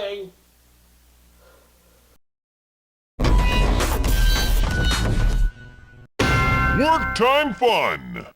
going. Work time fun!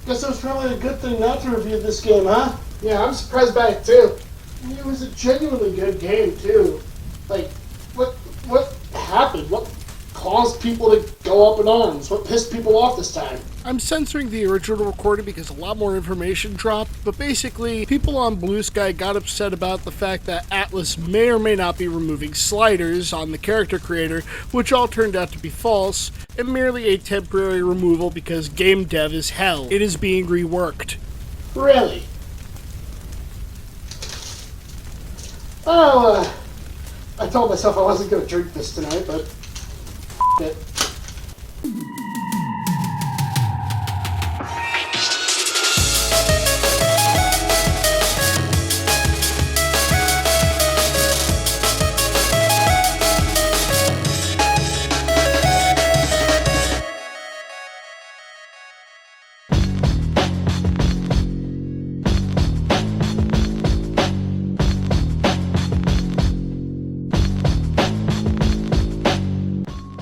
Guess it was probably a good thing not to review this game, huh? Yeah, I'm surprised by it too. I mean, it was a genuinely good game, too. Like, what happened? What caused people to go up in arms? What pissed people off this time? I'm censoring the original recording because a lot more information dropped, but basically, people on Blue Sky got upset about the fact that Atlas may or may not be removing sliders on the character creator, which all turned out to be false, and merely a temporary removal because game dev is hell. It is being reworked. Really? Oh, I told myself I wasn't going to drink this tonight, but it.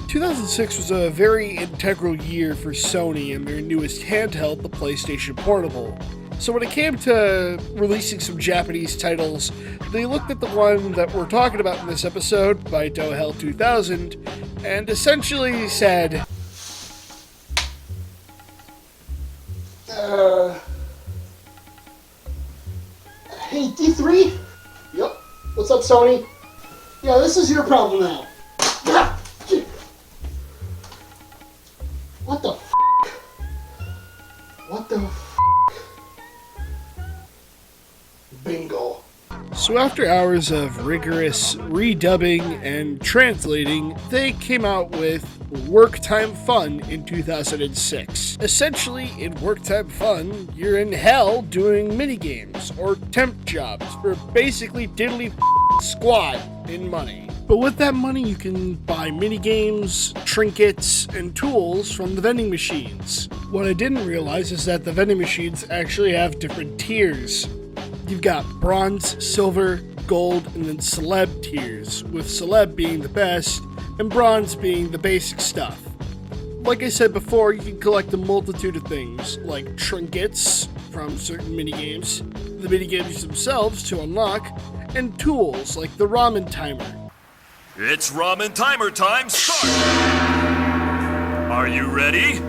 2006 was a very integral year for Sony and their newest handheld, the PlayStation Portable. So when it came to releasing some Japanese titles, they looked at the one that we're talking about in this episode, by Hell 2000, and essentially said, Hey, D3? Yep. What's up, Sony? Yeah, this is your problem now. Ah, shit. What the f***? What the f***? Bingo. So after hours of rigorous redubbing and translating, they came out with Work Time Fun in 2006. Essentially, in Work Time Fun, you're in hell doing minigames, or temp jobs, for basically diddly squat in money. But with that money, you can buy minigames, trinkets, and tools from the vending machines. What I didn't realize is that the vending machines actually have different tiers. You've got bronze, silver, gold, and then celeb tiers, with celeb being the best and bronze being the basic stuff. Like I said before, you can collect a multitude of things, like trinkets from certain minigames, the minigames themselves to unlock, and tools like the ramen timer. It's ramen timer time, start! Are you ready?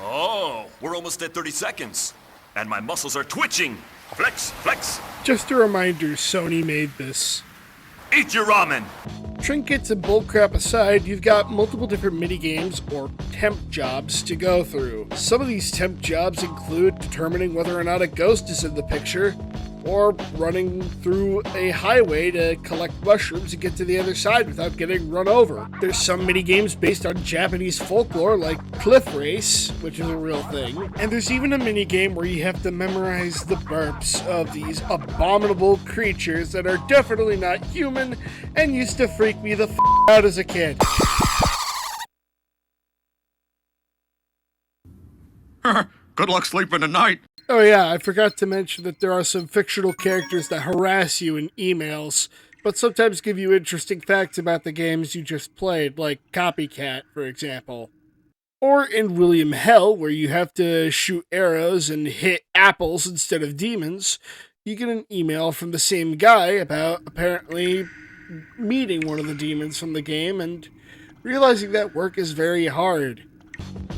Oh, we're almost at 30 seconds. And my muscles are twitching. Flex, flex. Just a reminder, Sony made this. Eat your ramen. Trinkets and bullcrap aside, you've got multiple different minigames or temp jobs to go through. Some of these temp jobs include determining whether or not a ghost is in the picture, or running through a highway to collect mushrooms and get to the other side without getting run over. There's some minigames based on Japanese folklore like Cliff Race, which is a real thing. And there's even a minigame where you have to memorize the burps of these abominable creatures that are definitely not human and used to freak me the out as a kid. Good luck sleeping tonight. Oh yeah, I forgot to mention that there are some fictional characters that harass you in emails, but sometimes give you interesting facts about the games you just played, like Copycat, for example. Or in William Hell, where you have to shoot arrows and hit apples instead of demons, you get an email from the same guy about apparently meeting one of the demons from the game and realizing that work is very hard.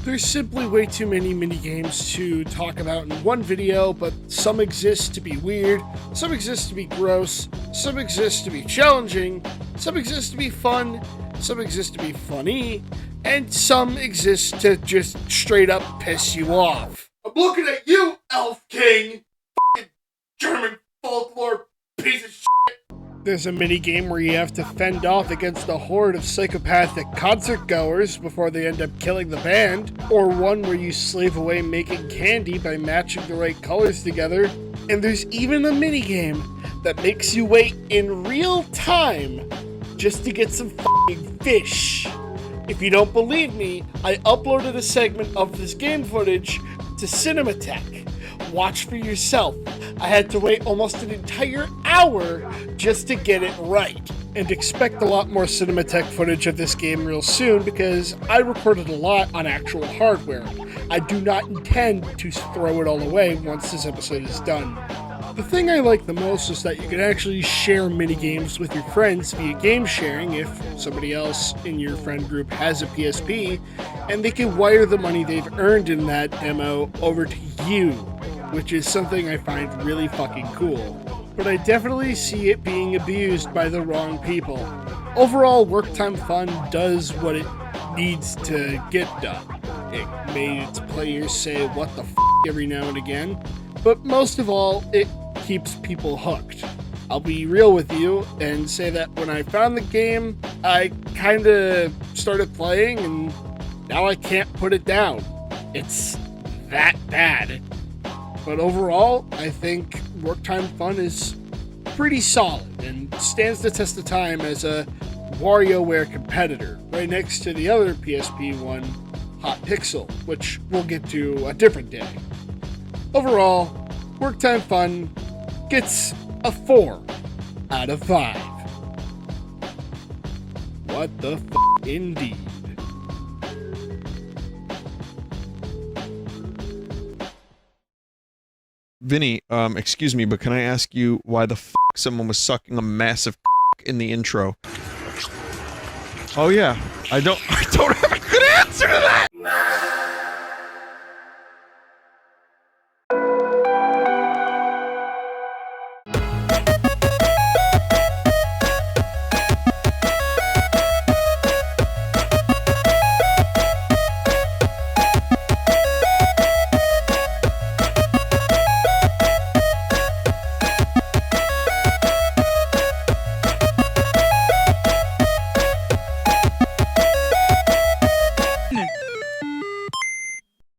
There's simply way too many minigames to talk about in one video, but some exist to be weird, some exist to be gross, some exist to be challenging, some exist to be fun, some exist to be funny, and some exist to just straight up piss you off. I'm looking at you, Elf King! F***ing German folklore piece of shit! There's a minigame where you have to fend off against a horde of psychopathic concert goers before they end up killing the band, or one where you slave away making candy by matching the right colors together. And there's even a minigame that makes you wait in real time just to get some f***ing fish. If you don't believe me, I uploaded a segment of this game footage to Cinematech. Watch for yourself. I had to wait almost an entire hour just to get it right. And expect a lot more Cinematech footage of this game real soon because I recorded a lot on actual hardware. I do not intend to throw it all away once this episode is done. The thing I like the most is that you can actually share minigames with your friends via game sharing if somebody else in your friend group has a PSP, and they can wire the money they've earned in that demo over to you, which is something I find really fucking cool. But I definitely see it being abused by the wrong people. Overall, Work Time Fun does what it needs to get done. It made its players say what the f*** every now and again, but most of all, it keeps people hooked. I'll be real with you and say that when I found the game, I kinda started playing and now I can't put it down. It's that bad. But overall, I think Work Time Fun is pretty solid and stands the test of time as a WarioWare competitor, right next to the other PSP one, Hot Pixel, which we'll get to a different day. Overall, Work Time Fun gets a 4 out of 5. What the f*** indeed. Vinny, excuse me, but can I ask you why the f*** someone was sucking a massive in the intro? Oh yeah, I don't have a good answer to that!